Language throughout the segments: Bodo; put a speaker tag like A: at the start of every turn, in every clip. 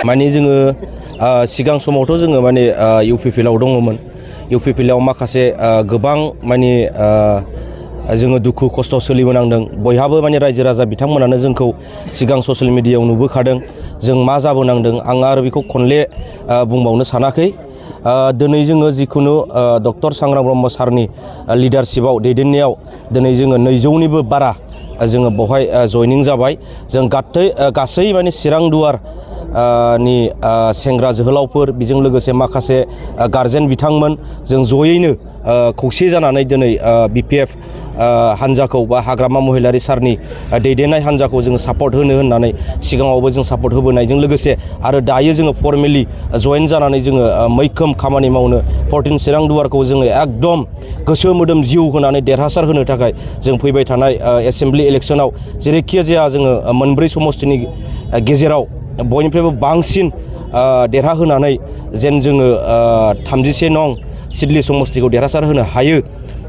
A: माने जोङो सिगां समावथ' जोङो माने इउपिपिएलआव दङमोन। इउपिपिएलआव माखासे गोबां माने जोङो दुखु खस्थ' सोलिबोनांदों। बयहाबो माने रायजो राजा बिथांमोनानो जोंखौ सिगां ससियेल मिडियायाव नुबोखादों जों मा जाबोनांदों। आं आरो बेखौ खनले बुंबावनो सानाखै। दिनै जोङो जिखुनु डक्टर सांग्रां ब्रह्म सारनि लिडारशिपआव दैदेननायाव दिनै जोङो 200निबो बारा जोङो बेवहाय जयनिं जाबाय। जों गासै माने चिरां दुवार नि सेंग्रा जोहोलावफोर बेजों लोगोसे माखासे गारजेन बिथांमोन जों जयैनो खौसे जानानै दिनै बिपिएफ हान्जाखौ बा हाग्रामा महिलारि सारनि दैदेननाय हान्जाखौ जोङो सापर्ट होननानै सिगाङावबो जों सापर्ट होबोनायजों लोगोसे आरो दायो जोङो फर्मेलि जयेन जानानै जोङो मैखोम खामानि मावनो 14 चिरां दुवारखौ जोङो एकदम गोसो मोदोम जिउ होनानै देरहासार होनो थाखाय जों फैबाय थानाय एसेम्बलि इलेक्सनाव जेरैखि जाया जोङो मोनब्रै समस्तिनि गेजेराव बयनिफ्रायबो बांसिन देरहाहोनानै जेन जोङो 37 नं सिडली समस्तिखौ देरहासार होनो हायो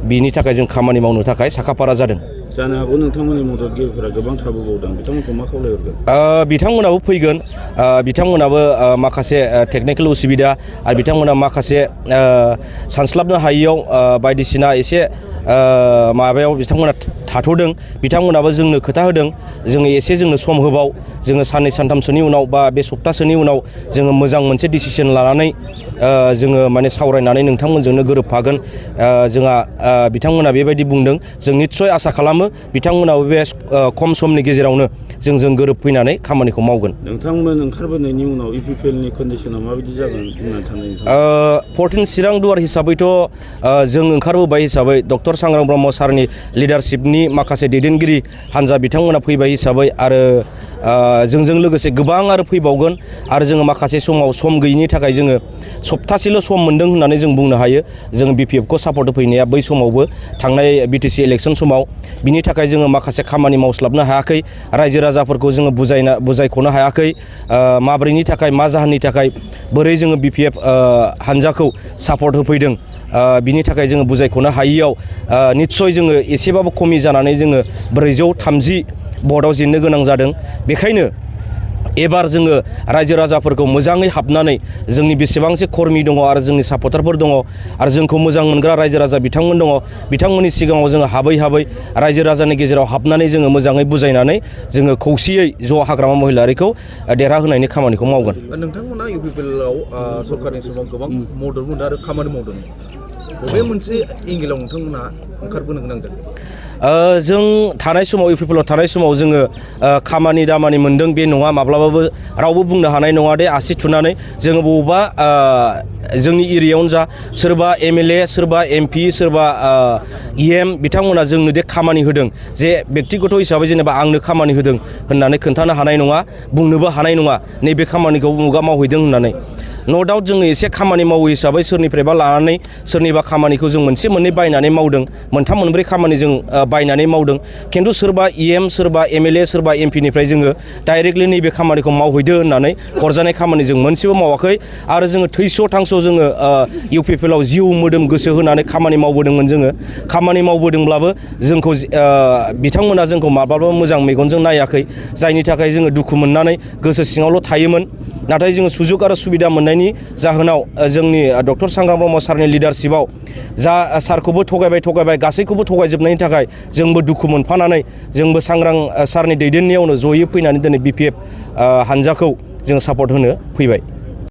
A: बिनि थाखाय जों खामानि मावनो थाखाय साखाफारा जादों।
B: जानो हागौ नोंथांमोननि मददगिरिफोरा गोबां थाबोबावदों बिथांमोनखौ मा खावलायहरगोन?
A: बिथांमोनाबो फैगोन। बिथांमोनाबो माखासे टेकनिकेल उसुबिदा आरो बिथांमोना माखासे सानस्लाबनो हायियाव बायदिसिना एसे माबायाव बिथांमोना थाथ'दों। बिथांमोनाबो जोंनो खोथा होदों जोङो एसे जोंनो सम होबाव जोङो साननै सानथामसोनि उनाव बा बे सप्तासेनि उनाव जोङो मोजां मोनसे डिसिसन लानानै जोङो माने सावरायनानै नोंथांमोनजोंनो गोरोबफागोन। जोंहा बिथांमोना बेबायदि बुंदों। जों निस्सय आसा खालामो बिथांमोनाबो बे खम समनि गेजेरावनो जोंजों गोरोबफैनानै खामानिखौ मावगोन।
B: नोंथांमोन ओंखारबोनायनि उनाव इउपिपिएलनि कन्डिसना माबायदि जागोन होननानै सानो नोंथाङा?
A: 14 चिरां दुवार हिसाबैथ' जों ओंखारबोबाय हिसाबै डक्टर सांग्रां ब्रह्म सारनि लिडारशिपनि माखासे दैदेनगिरि हान्जा बिथांमोना फैबाय हिसाबै आरो जोंजों लोगोसे गोबां आरो फैबावगोन। आरो जोङो माखासे समाव सम गैयिनि थाखाय जोङो सप्तासेल' सम मोन्दों होननानै जों बुंनो हायो। जों बिपिएफखौ सापर्ट होफैनाया बै समावबो थांनाय बिटिसि इलेक्सन समाव बिनि थाखाय जोङो माखासे खामानि मावस्लाबनो हायाखै। रायजो राजाफोरखौ जोङो बुजायख'नो हायाखै। माब्रैनि थाखाय मा जाहोननि थाखाय बोरै जोङो बिपिएफ हान्जाखौ सापर्ट होफैदों बिनि थाखाय जोङो बुजायख'नो हायियाव निस्सय जोङो एसेबाबो खमि जानानै जोङो 430 भटआव जेननो गोनां जादों। बेखायनो एबार जोङो रायजो राजाफोरखौ मोजाङै हाबनानै जोंनि बेसेबांसो कर्मि दङ आरो जोंनि सापर्टारफोर दङ आरो जोंखौ मोजां मोनग्रा रायजो राजा बिथांमोन दङ बिथांमोननि सिगाङाव जोङो हाबै रायजो राजानि गेजेराव हाबनानै जोङो मोजाङै बुजायनानै जोङो खौसेयै ज' हाग्रामा महिलारिखौ देरहाहोनायनि खामानिखौ मावगोन।
C: नोंथांमोना इउपिपिएलआव सरकारनि समाव गोबां मदद मोनदों आरो खामानि मावदों। बबे मोनसे एंगेलाव नोंथांमोना ओंखारबोनो गोनां जादों?
A: जों थानाय समाव इउपिपिएलआव थानाय समाव जोङो खामानि दामानि मोन्दों बे नङा। माब्लाबाबो रावबो बुंनो हानाय नङा दे आसि थुनानै जोङो बबेबा जोंनि एरियायावनो जा सोरबा एमएलए सोरबा एमपि सोरबा इएम बिथांमोना जोंनो दे खामानि होदों जे बेक्तिगत हिसाबै जेनेबा आंनो खामानि होदों होननानै खोन्थानो हानाय नङा बुंनोबो हानाय नङा नैबे खामानिखौ उमुगा मावहैदों होननानै। न' डाउट जोङो एसे खामानि मावो हिसाबै सोरनिफ्रायबा लानानै सोरनिबा खामानिखौ जों मोनसे मोननै बायनानै मावदों। मोनथाम मोनब्रै खामानि जों बायनानै मावदों। खिन्थु सोरबा इएम सोरबा एमएलए सोरबा एमपिनिफ्राय जोङो डाइरेक्टलि नैबे खामानिखौ मावहैदो होननानै हरजानाय खामानि जों मोनसेबो मावाखै। आरो जोङो थैस' थांस' जोङो इउपिपिएलआव जिउ मोदोम गोसो होनानै खामानि मावबोदोंमोन। जोङो खामानि मावबोदोंब्लाबो जोंखौ बिथांमोना जोंखौ माब्लाबाबो मोजां मेगनजों नायाखै जायनि थाखाय जोङो दुखु मोननानै गोसो सिङावल' थायोमोन। नाथाय जोङो सुजुग आरो सुबिदा मोननायनि जाहोनाव जोंनि डक्टर सांग्रां ब्रह्म सारनि लिडारशिपआव जा सारखौबो थगायबाय गासैखौबो थगायजोबनायनि थाखाय जोंबो दुखु मोनफानानै जोंबो सांग्रां सारनि दैदेननायावनो जयै फैनानै दिनै बिपिएफ हान्जाखौ जों सापर्ट होनो फैबाय।